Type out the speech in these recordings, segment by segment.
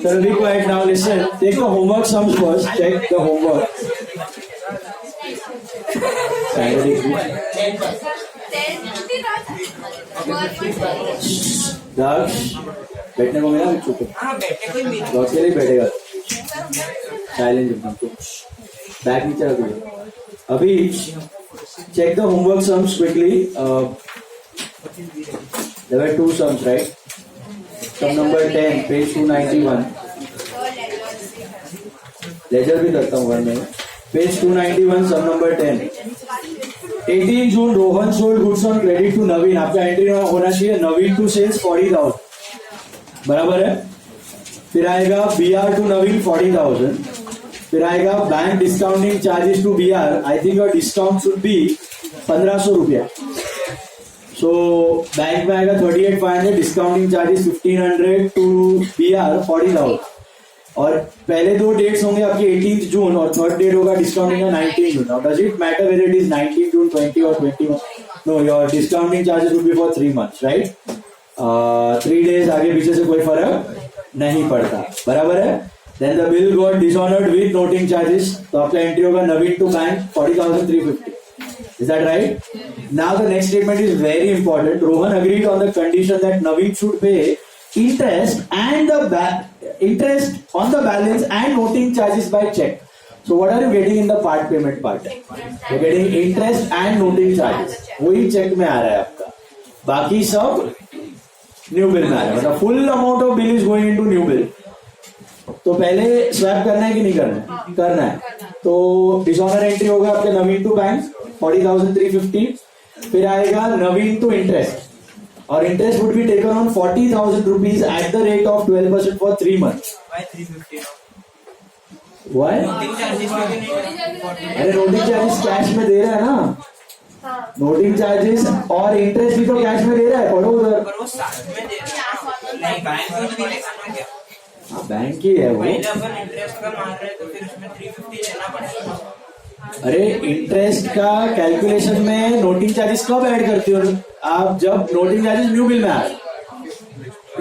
So be quiet now. Listen. Take the homework sums first. Check the homework. Daksh, बैठने को मिला चुप लौट के नहीं बैठेगा साइलेंट एकदम बैग नीचे रख दो अभी check the homework sums quickly there were two sums right sum number 10 page 291 ledger भी करता हूँ मैं page 291 sum number 10 18 June Rohan sold goods on credit to Naveen आपका एंट्री होना चाहिए Naveen to sales 40,000 बराबर है फिर आएगा BR to Naveen 40,000 फिर आएगा bank discounting charges to BR I think your discount should be 1500 रुपया सो बैंक में आएगा 38,500 डिस्काउंटिंग चार्जेस 1500 टू BR 40,000 और पहले दो डेट्स होंगे आपके 18 जून और थर्ड डेट होगा डिस्काउंटिंग का 19 June now does it matter whether it is 19 June 20 और 21 no your discounting charges would be for 3 months right 3 days आगे पीछे से कोई फर्क नहीं पड़ता बराबर है then the bill got dishonoured with noting charges तो आपका एंट्री होगा Naveen to bank 40,350 is that right now the next statement is very important Rohan agreed on the condition that Naveen should pay interest and the interest on the balance and noting charges by check. So what are you getting in the part payment part? You're getting interest and noting charges. वही check में आ रहा है आपका. बाकी सब new bill में आ रहा है. मतलब full amount of bill is going into new bill. तो पहले स्वैप करना है कि नहीं करना है? करना है. तो डिसऑनर एंट्री होगा आपके नवीन टू बैंक 40,350. फिर आएगा नवीन टू इंटरेस्ट. और interest would be taken on 40,000 rupees at the rate of 12% for 3 months. Why 350 now? Why? अरे नोटिंग चार्जेस कैश में दे रहा है ना. नोटिंग चार्जेस और इंटरेस्ट भी तो कैश में दे रहा है. पढ़ो उधर. पर वो साथ में दे रहा है. नहीं बैंक में तो नहीं क्या? हाँ बैंक ही है वो. पहले अपन इंटरेस्ट का मान रहे तो फिर उसमें 350 देना पड़ेगा. अरे इंटरेस्ट का कैलकुलेशन में नोटिंग चार्जेस कब ऐड करते हो आप? जब नोटिंग चार्जेस न्यू बिल में आ रहे.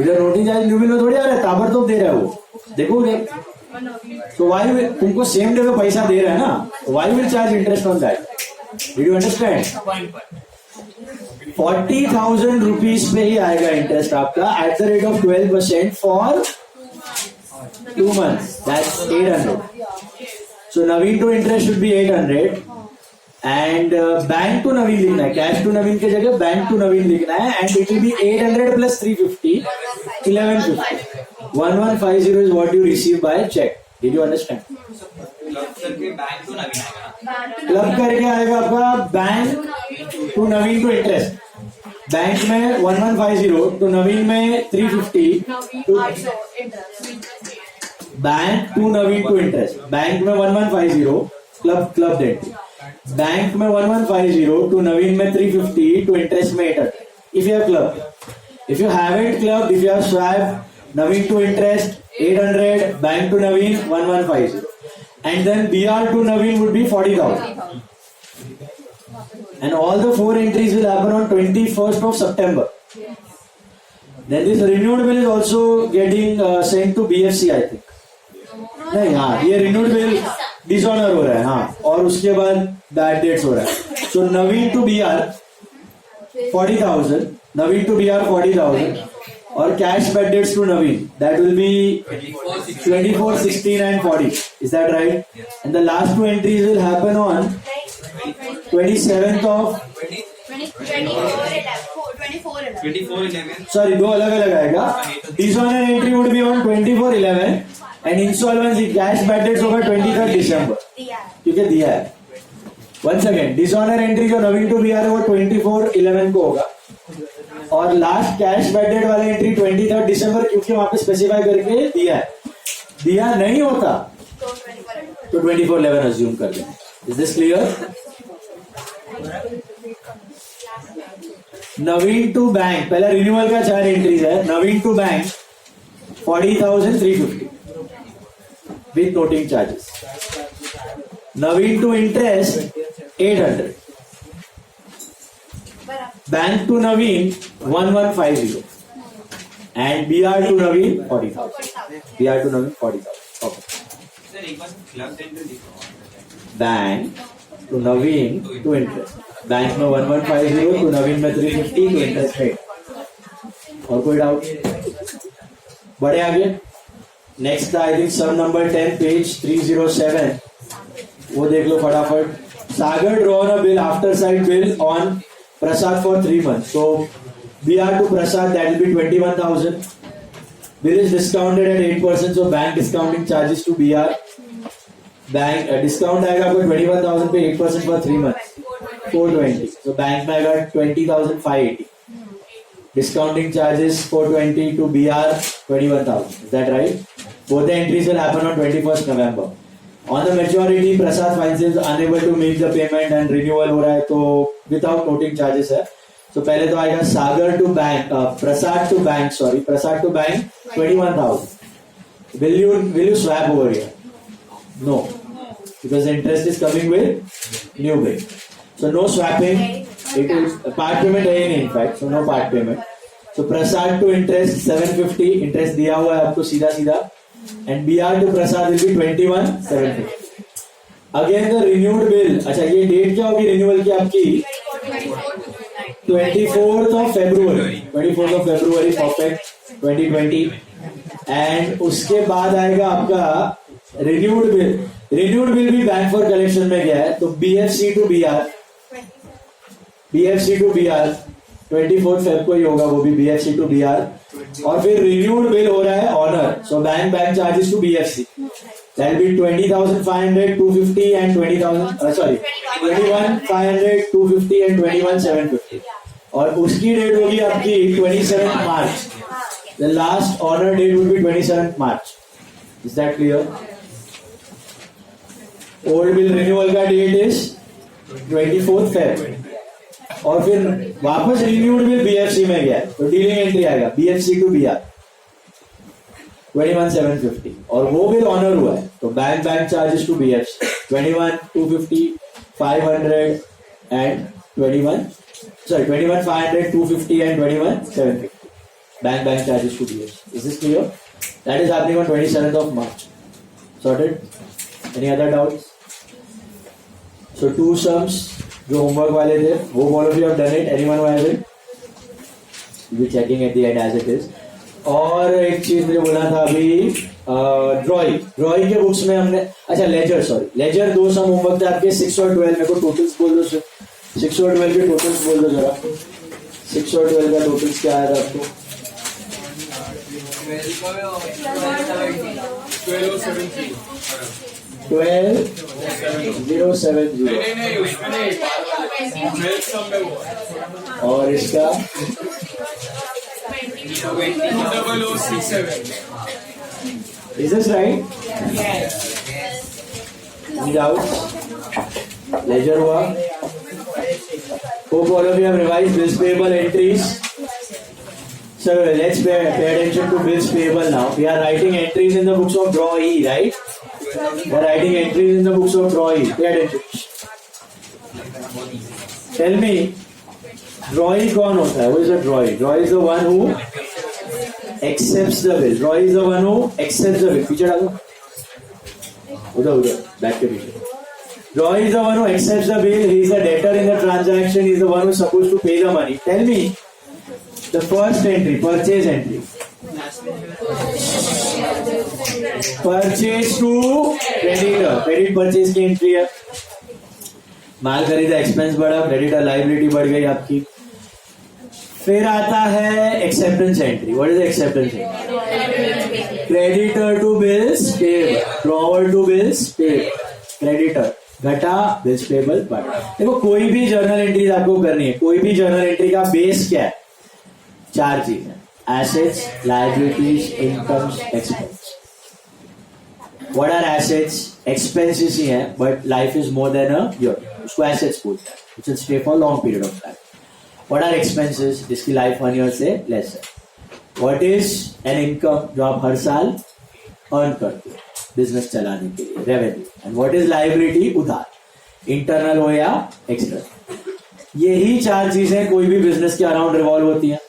इधर नोटिंग चार्जेस न्यू बिल में थोड़ी आ रहा है. ताबड़तोड़ दे रहा है वो. देखो तो वाई तुमको सेम डे में पैसा दे रहा है ना. Why will charge interest on that? Did you understand? 40,000 rupees पे ही आएगा इंटरेस्ट आपका at the rate of 12% for 2 months. That's 800. So Naveen to interest should be 800 and bank to Naveen लिखना है. कैश टू नवीन के जगह बैंक टू नवीन लिखना है and it will be 800 plus 350 1150. 1150 is what you receive by check. Did you understand? Club करके bank to Naveen आएगा. Club करके आएगा आपका bank to Naveen to interest. Bank में 1150 टू नवीन में 350 to bank to Naveen to interest. Bank में 1150 क्लब डेट. बैंक में 1150 to Naveen में 350 टू इंटरेस्ट में 800. If you have club. If you haven't club, if you have swap Naveen to interest 800, bank to Naveen 1150 and then BR to Naveen would be 40,000 and all the 4 entries will happen on 21st of September. Then this renewed bill is also getting sent to BFC I think. नहीं हाँ ये renewed bill dishonour हो रहा है. हाँ और उसके बाद बैड डेट्स हो रहा है. So Naveen to BR 40,000, Naveen to BR 40,000 और cash bad debts to Naveen that will be 24, 16 and 40. Is that right? And the last 2 entries will happen on 27th of 24/11. sorry दो अलग अलग आएगा. Dishonour entry would be on 24/11 and insolvency cash bad dates होगा 23rd December क्योंकि दिया है. once again dishonour entry जो नवीन to BR है वो 24/11 को होगा और लास्ट कैश बैड डेट वाला एंट्री 23rd December क्योंकि वहां पे स्पेसिफाई करके दिया है. दिया नहीं होता तो 24/11 अज्यूम कर लें. Is this clear? Naveen to bank पहला रिन्यूअल का 4 एंट्रीज है. Naveen to bank 40,350 with noting charges. Naveen to interest 800. Bank to Naveen 1150. and BR to Naveen 40,000. BR to Naveen 40,000. Okay. Sir, एक बार club center दिखाओ. Bank to Naveen to interest. Bank में 1150 to Naveen में 350 to interest rate. और कोई doubt? बढ़े आगे. Next था I think some number 10 page 307. वो देख लो फटाफट. Sagar drawn a bill after side bill on Prasad for 3 months. So BR to Prasad that will be 21,000. Bill is discounted at 8%. So bank discounting charges to BR. Bank discount आएगा आपको 21,000 पे 8% for 3 months 420. So bank में आएगा 20,580. Discounting charges 420 to BR 21,000. Is that right? Both the entries will happen on 21st November. On the maturity, Prasad finds is unable to make the payment and renewal हो रहा है तो without noting charges है. So पहले तो आएगा सागर to bank, Prasad to bank 21,000. Will you swap over here? No, because the interest is coming with new bill. So no swapping. It is part payment है नहीं in fact. So no part payment. So Prasad to interest 750. Interest दिया हुआ है आपको सीधा. And BR to Prasad will be 21,750. Again the renewed bill. अच्छा ये date क्या होगी रिन्यूअल की आपकी? 24th of February. 24th of February perfect 2020. And उसके बाद आएगा आपका रिन्यूड बिल भी बैंक फॉर कलेक्शन में गया है तो BFC टू BR 24 फेब को ही होगा वो भी BFC टू BR. और फिर रिन्यूड बिल हो रहा है honour. So bank charges to BFC that be 20,500 250 and 20,000 sorry 21,500 250 and 21,750. और उसकी डेट होगी आपकी 27 March. The last honour date will be 27 March. Is that clear? Old bill renewal का डेट इज 24 फेब. और फिर वापस रिन्यूड बिल BFC में गया तो डीलिंग एंट्री आएगा BFC टू BR 21,750. और वो बिल ऑनर हुआ है तो bank charges to BFC 21,250 500 and 21,500 250 and 21,750. Bank charges to BFC. Is this clear? That is happening on 27th of March. Sorted? Any other doubts? So 2 sums जो homework वाले थे वो all of you have done it. Anyone who hasn't? We'll be checking at the end as it is. और एक चीज मुझे बोलना था अभी ड्रॉइंग के बुक्स में हमने अच्छा लेजर 2 सम होमवर्क थे आपके 6 और 12. मेरे को टोटल्स बोल दो 6 और 12 के टोटल्स बोल दो जरा. 6 और 12 का टोटल्स क्या आया था आपको? 12,070 और इसका 20,067. Is this right? Any doubts? Ledger हुआ. Hope all of you have revised bills payable entries. So let's pay attention to bills payable now. We are writing entries in the books of draw E, right? We are writing entries in the books of draw E. Pay attention. Tell me, drawee कौन होता है? Who is a drawee? Drawee is the one who accepts the bill. Drawee is the one who accepts the bill. पीछे डालो. उधर back के पीछे. Drawee is the one who accepts the bill. He is the debtor in the transaction. He is the one who is supposed to pay the money. Tell me, the first entry, purchase entry. Purchase to creditor. Credit purchase की entry है. माल खरीदा, expense बढ़ा, creditor liability बढ़ गई आपकी. फिर आता है acceptance entry. What is acceptance entry? Creditor to bills payable, drawer to bills payable. Creditor घटा, बिल्स पेबल बढ़ा. देखो कोई भी जर्नल एंट्रीज आपको करनी है. कोई भी जर्नल एंट्री का बेस क्या है? 4 चीज है. Assets, liabilities, incomes, expense. What are assets? Expenses ही है, but life is more than a year. उसको assets बोलते हैं. It will stay for a long period of time. What are expenses? जिसकी life 1 year से less है. What is an income? जो आप हर साल earn करते हो बिजनेस चलाने के लिए, revenue. And what is liability? उधार, internal हो या external. यही 4 चीजें कोई भी बिजनेस के अराउंड रिवॉल्व होती हैं.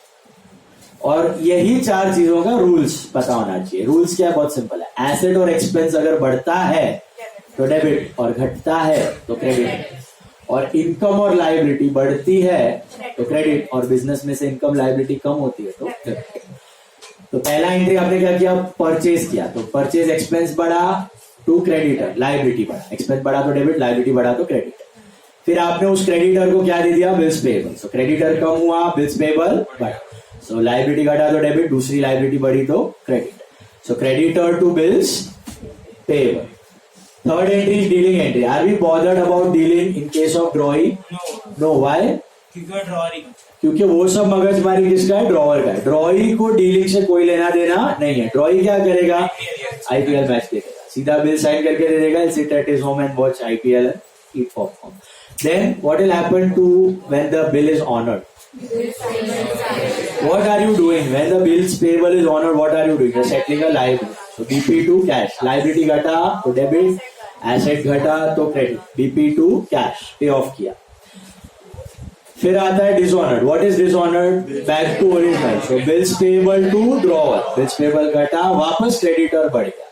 और यही चार चीजों का रूल्स पता होना चाहिए। रूल्स क्या है? बहुत सिंपल है। एसेट और एक्सपेंस अगर बढ़ता है तो डेबिट और घटता है तो क्रेडिट, और इनकम और लायबिलिटी बढ़ती है तो क्रेडिट, और बिजनेस में से इनकम लायबिलिटी कम होती है तो डेबिट। तो पहला एंट्री आपने क्या किया? परचेज किया, तो परचेज एक्सपेंस बढ़ा टू क्रेडिटर, लायबिलिटी बढ़ा, एक्सपेंस बढ़ा तो डेबिट, लायबिलिटी बढ़ा तो क्रेडिट। फिर आपने उस क्रेडिटर को क्या दे दिया? Bills payable. सो क्रेडिटर कम हुआ, बिल्स पेएबल बढ़ा, सो लायबिलिटी घटा तो डेबिट, दूसरी लायबिलिटी बढ़ी तो credit. So creditor to bills payable. Third entry is dealing entry. Are we bothered about dealing in case of drawing? No. Why? क्योंकि वो सब मगजमारी किसका है? ड्रॉवर का है। ड्रॉई को डीलिंग से कोई लेना देना नहीं है। ड्रॉई क्या करेगा? आईपीएल मैच देखेगा, सीधा बिल साइन करके दे देगा, sit at his home and watch IPL and eat popcorn. Then what will happen to when the bill is honored? What are you doing when the bills payable is honored? What are you doing? You're settling a liability. So BP to cash. Liability घटा तो debit, asset घटा तो credit, BP to cash, pay off किया। फिर आता है dishonoured. What is dishonoured? Back to original. So bills payable to drawer, bills payable घटा, वापस क्रेडिटर बढ़ गया।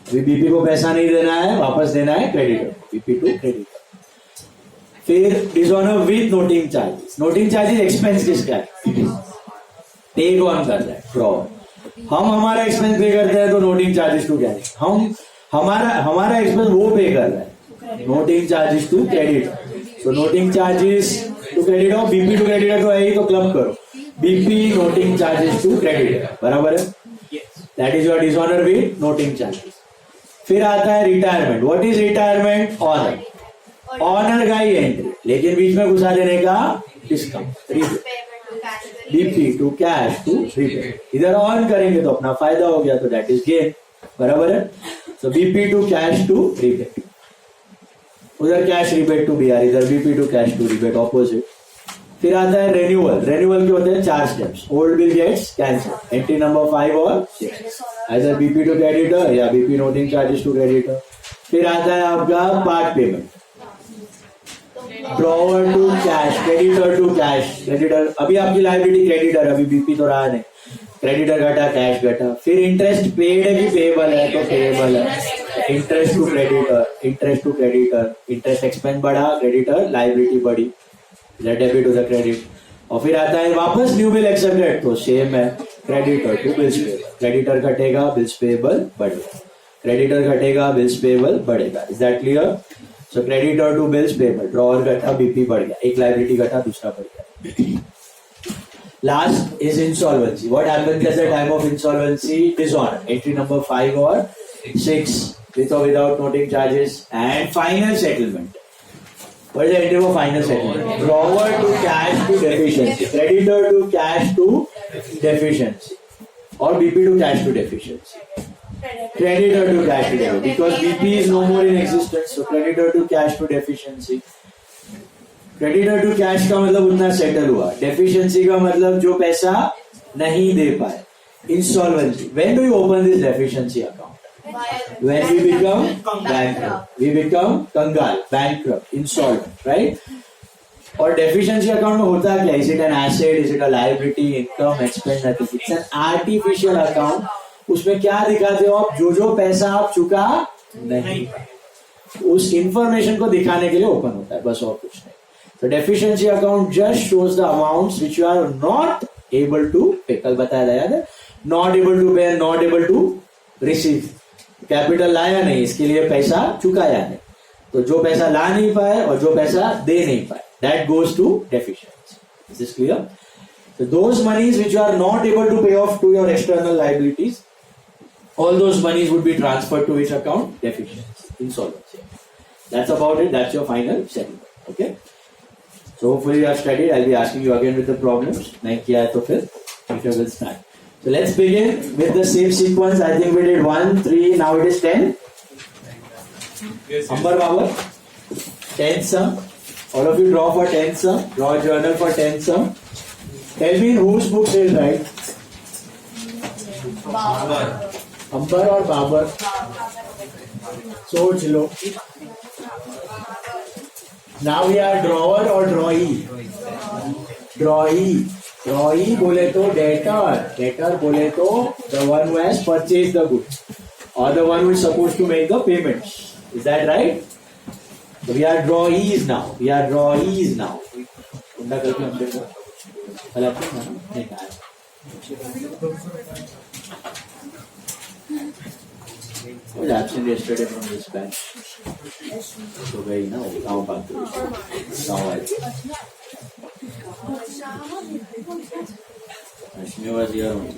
अभी बीपी को पैसा नहीं देना है, वापस देना है क्रेडिटर, बीपी टू क्रेडिटर। फिर dishonour with noting charges. Noting charges expense किसका है? पे कौन कर रहा है? ड्रॉवर। हम हमारा एक्सपेंस पे करते हैं तो नोटिंग चार्जेस टू क्या है? हम हमारा एक्सपेंस वो पे कर रहा है, noting charges to creditor. So noting charges to creditor, BP to creditor तो है ही, तो क्लब करो BP noting charges to creditor, बराबर है? That is your dishonour with noting charges. फिर आता है retirement. What is retirement? Honour. Honour का ही एंट्री, लेकिन बीच में घुसा देने का discount, BP to cash to repaid. इधर ऑन करेंगे तो अपना फायदा हो गया, तो दैट इज गेन, बराबर है? So BP to cash to repaid, उधर कैश रिपेड टू बीआर, इधर BP to cash to repaid, opposite. फिर आता है रेन्यूअल। रेन्यूअल के होते हैं 4 steps. Old bill gets cancel, entry number 5 और 6, आइदर बीपी टू क्रेडिटर या BP noting charges to creditor. फिर आता है आपका part payment, drawer to cash, creditor to cash. Creditor अभी आपकी लायबिलिटी क्रेडिटर, अभी बीपी तो रहा नहीं, क्रेडिटर घटा, कैश घटा। फिर इंटरेस्ट पेड है कि पेएबल है? तो पेएबल है, interest to creditor, interest to creditor, interest expense बढ़ा, क्रेडिटर लायबिलिटी बढ़ी, डेबिट टू द क्रेडिट। और फिर आता है वापस न्यू बिल एक्सेप्टेड, तो सेम है, creditor to bills payable. Creditor घटेगा, बिल्स पेएबल बढ़ेगा, क्रेडिटर घटेगा, बिल्स पेएबल बढ़ेगा। Is that clear? So creditor to bills payable, drawer घटा, बीपी बढ़ गया, एक लायबिलिटी घटा, दूसरा बढ़ गया। Last is insolvency. What happens at the time of insolvency? Dishonor. Entry number 5 or 6, with or without noting charges. And final settlement. What is the entry for final settlement? Drawer to cash to deficiency, creditor to cash to deficiency, or BP to cash to deficiency. Creditor to cash to deficiency, because BP is no more in existence. So creditor to cash to deficiency. Creditor to cash का मतलब उतना settle हुआ, deficiency का मतलब जो पैसा नहीं दे पाए, insolvency. When do you open this deficiency account? When we become bankrupt, we become कंगाल, बैंकरप्ट, इंसॉल्वेंट, राइट? और डेफिशिएंसी अकाउंट में होता क्या? Is it an asset, is it a liability, income, expense? Nothing, it's an artificial account. उसमें क्या दिखाते हो आप? जो पैसा आप चुका नहीं, उस इंफॉर्मेशन को दिखाने के लिए ओपन होता है, बस और कुछ नहीं। The deficiency account just shows the amounts which you are not able to pay. कल बताया था, याद है? Not able to pay, not able to receive. Capital लाया नहीं, इसके लिए पैसा चुकाया नहीं, तो जो पैसा ला नहीं पाए और जो पैसा दे नहीं पाए, that goes to deficiency. Is this clear? So those monies which you are not able to pay off to your external liabilities, all those monies would be transferred to which account? Deficiency, insolvency. That's about it. That's your final settlement. Okay. So hopefully you have studied. I'll be asking you again with the problems. नहीं किया है तो फिर we will start. So let's begin with the same sequence. I think we did 1, 3. Now it is 10. Yes. Ambar Babar, 10th sum. All of you draw for 10th sum. Draw a journal for 10th sum. Tell me in whose book it is right? Babar. Ambar or Babar? सोच लो. Now we are drawer or drawee? Drawee. ड्रॉई बोले तो debtor, debtor बोले तो the one who has purchased the goods or the one who is supposed to make the payment. Is that right? So we are drawees now. We are drawees now. उंडा करके हम देखो पहले अपने ना नहीं आया was absent yesterday from this batch. So very now back to now I Ashmi was here only,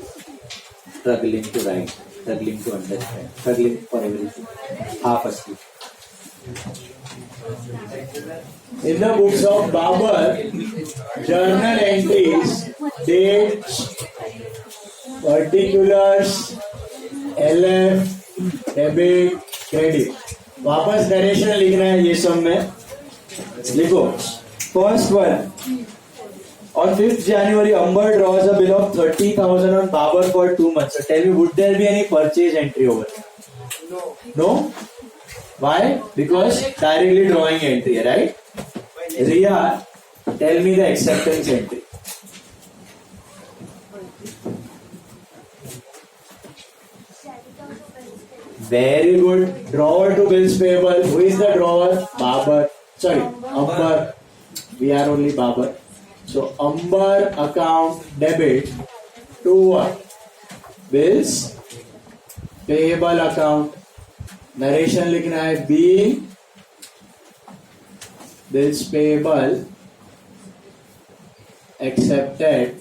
struggling to write, struggling to understand, struggling for everything, half asleep. In the books of Babar, journal entries, dates, particulars, LF, debit, credit. वापस narration लिखना है ये सब में लिखो. First one. On 5th January, Amber draws a bill of 30,000 on Babar for 2 months. So tell me, would there be any purchase entry over there? No? Why? Because directly drawing entry, right? Riya, tell me the acceptance entry. Very good. Drawer to bills payable. Who is the drawer? Babar. Sorry, Amber. We are only Babar. So Amber account debit to what? Bills payable account. Narration लिखना है being bills payable accepted.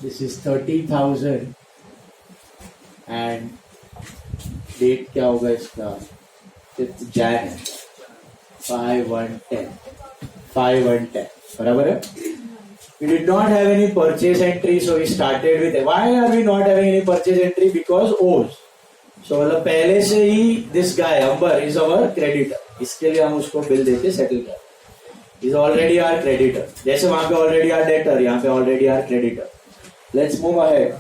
This is 30,000 and date क्या होगा इसका 5th Jan 5/1/10 5/1/10 बराबर है. We did not have any purchase entry, so we started with. Why are we not having any purchase entry? Because owes. So मतलब पहले से ही this guy Amber is our creditor. इसके लिए हम उसको बिल देके सेटल कर. Is already our creditor. जैसे वहाँ पे already our debtor, यहाँ पे already our creditor. Let's move ahead.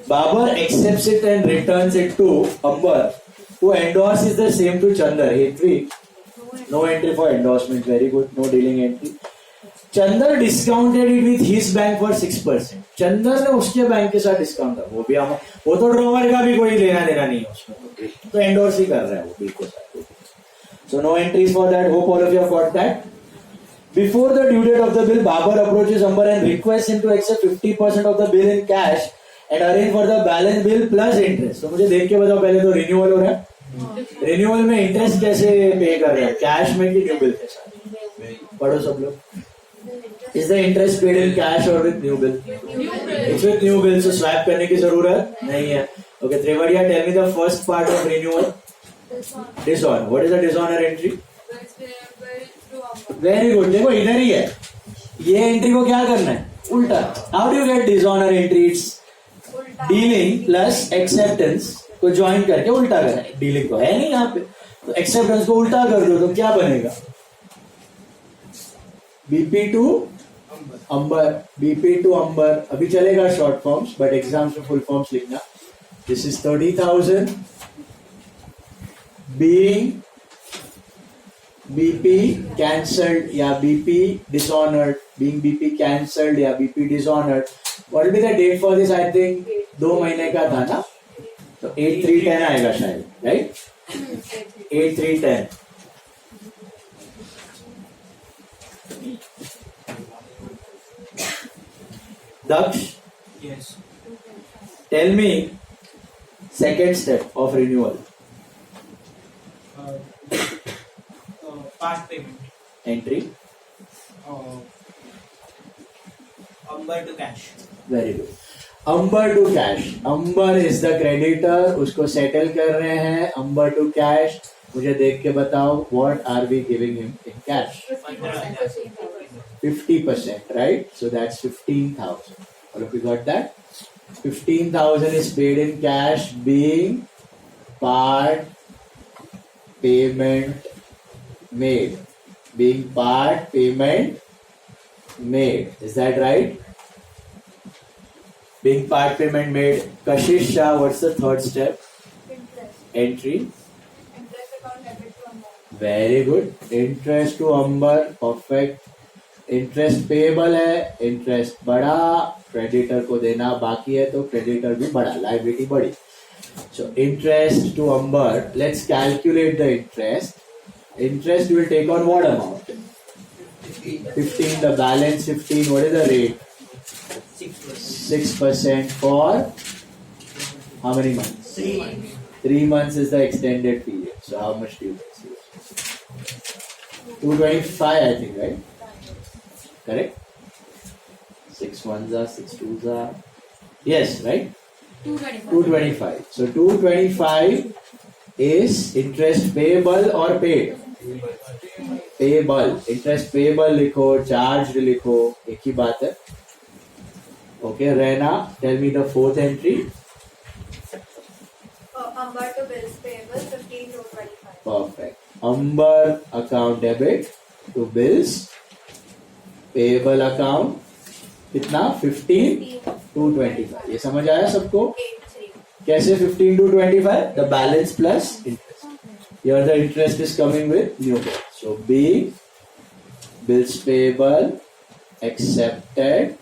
Babar accepts it and returns it to Amber, who endorses the same to Chandar. Hetvi, no entry for endorsement. Very good. No dealing entry. Chandar discounted it with his bank for 6%. Chandar ने उसके bank के साथ discount कर. वो भी हम वो तो ड्रॉवर का भी कोई लेना देना नहीं है उसमें, तो एंडोर्स ही कर रहा है वो बिल के साथ. So no entries for that. Hope all of you have got that. Before the due date of the bill, Babar approaches Amber and requests him to accept 50% of the bill in cash and arrange for the balance bill plus interest. तो मुझे देख के बताओ पहले तो renewal हो रहा है. रिन्यूअल में इंटरेस्ट कैसे पे कर रहे हैं, कैश में कि न्यू बिल के साथ? पढ़ो सब लोग. Is the interest paid in cash or with new bill? It's with new bill, so swap करने की जरूरत नहीं है. Okay, Trivediya, tell me the first part of renewal. Dishonor. What is the dishonor entry? Very good. देखो इधर ही है. ये entry को क्या करना है? उल्टा. How do you get dishonor entry? It's dealing plus acceptance को ज्वाइन करके उल्टा करना है. डीलिंग तो है नहीं यहाँ पे, तो एक्सेप्टेंस को उल्टा कर दो तो क्या बनेगा? BP to Ambar. BP to Ambar अभी चलेगा शॉर्ट फॉर्म्स, बट एग्जाम्स में फुल फॉर्म्स लिखना. This is 30,000 being BP cancelled या BP dishonoured. Being BP cancelled या BP dishonoured. What will be the date for this? I think 2 महीने का था ना, तो 8/3/10 आएगा शायद, right? 8/3/10. Daksh, Yes. tell me second step of renewal. Past payment. Entry. Amber to cash. Very good. Amber to cash. Amber is the creditor. उसको settle कर रहे हैं. Amber to cash. मुझे देख के बताओ. What are we giving him in cash? 50%, right? So that's 15,000. All of you got that? 15,000 is paid in cash, being part payment made. Being part payment made. Is that right? Being part payment made. Kashish Shah, what's the third step? Entry. Interest account debit to Amber. Very good. Interest to Amber. Perfect. Interest payable है, interest बढ़ा, creditor को देना बाकी है तो creditor भी बढ़ा, liability बढ़ी. So interest to Amber, let's calculate the interest. Interest will take on what amount? 15, the balance 15, what is the rate? 6% for how many months? 3 months is the extended period. So how much do you receive? 225, I think, right? Correct? 6 ones are, 6 twos are. Yes, right? 225. So 225 is interest payable or paid? Payable. Interest payable लिखो, charged लिखो, एक ही बात है. Okay, Rena, tell me the fourth entry. Amber to bills payable 15 to 25. Perfect. Amber account debit to bills payable account कितना 15 to 25. ये समझ आया सबको? 8-3. कैसे 15 to 25? The balance plus interest. Here the interest is coming with new bill. So B, bills payable accepted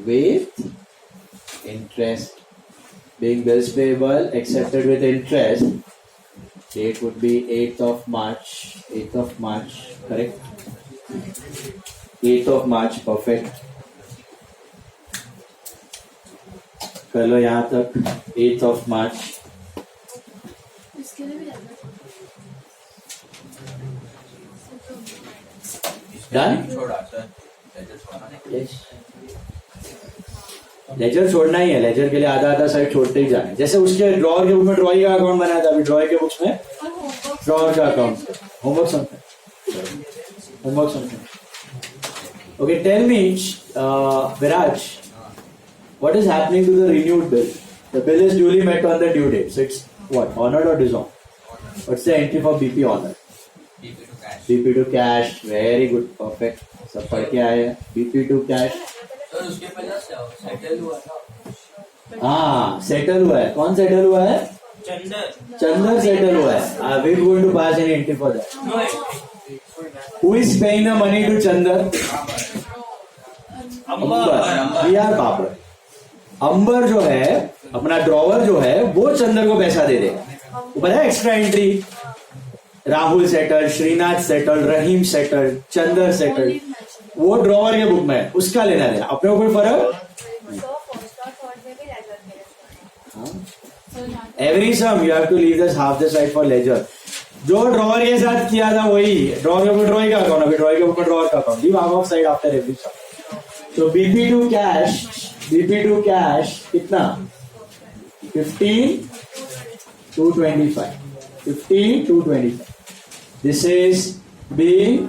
with interest. Being bills payable accepted with interest, date would be 8th of March. 8th of March, correct? 8th of March, perfect. कर लो यहाँ तक 8th of March. Done? Yes. Ledger छोड़ना ही है, laser के लिए आधा आधा साइड छोड़ते ही जाना. जैसे उसके ड्रॉअर के बुक में ड्रॉइंग का अकाउंट बनाया था, अभी ड्रॉइंग के बुक्स में ड्रॉअर का account. Homework something. Okay, tell me Viraj, what is happening to the renewed bill? The bill is duly met on the due date. So it's what? Honored or dishonored? What's the entry for BP honored? BP to cash. BP to cash. Very good. Perfect. सब पढ़ के आए हैं. BP to cash. तो उसके पहले settle हुआ था. हाँ, सेटल हुआ है. कौन सेटल हुआ है? चंदर सेटल हुआ है. We are going to pass any entry for that. No. Who is paying the money to Chandar? Ambar. We are Babar. अंबर जो है, अपना ड्रॉवर जो है, वो चंदर को पैसा दे देगा. वो पता है extra entry, Rahul settle, Shrinath settle, Rahim settle, Chandar settle, वो ड्रॉवर के बुक में है, उसका लेना देना. अपने को कोई फर्क? So first or third में भी ledger मेरे. Every sum you have to leave this half the side for ledger. जो ड्रॉवर के साथ किया था वही ड्रॉवर के ऊपर ड्रॉइंग का अकाउंट, अभी ड्रॉइंग के ऊपर ड्रॉवर का account. Leave half of side after every sum. So BP to cash कितना? 15 to 25. 15 to 25. This is being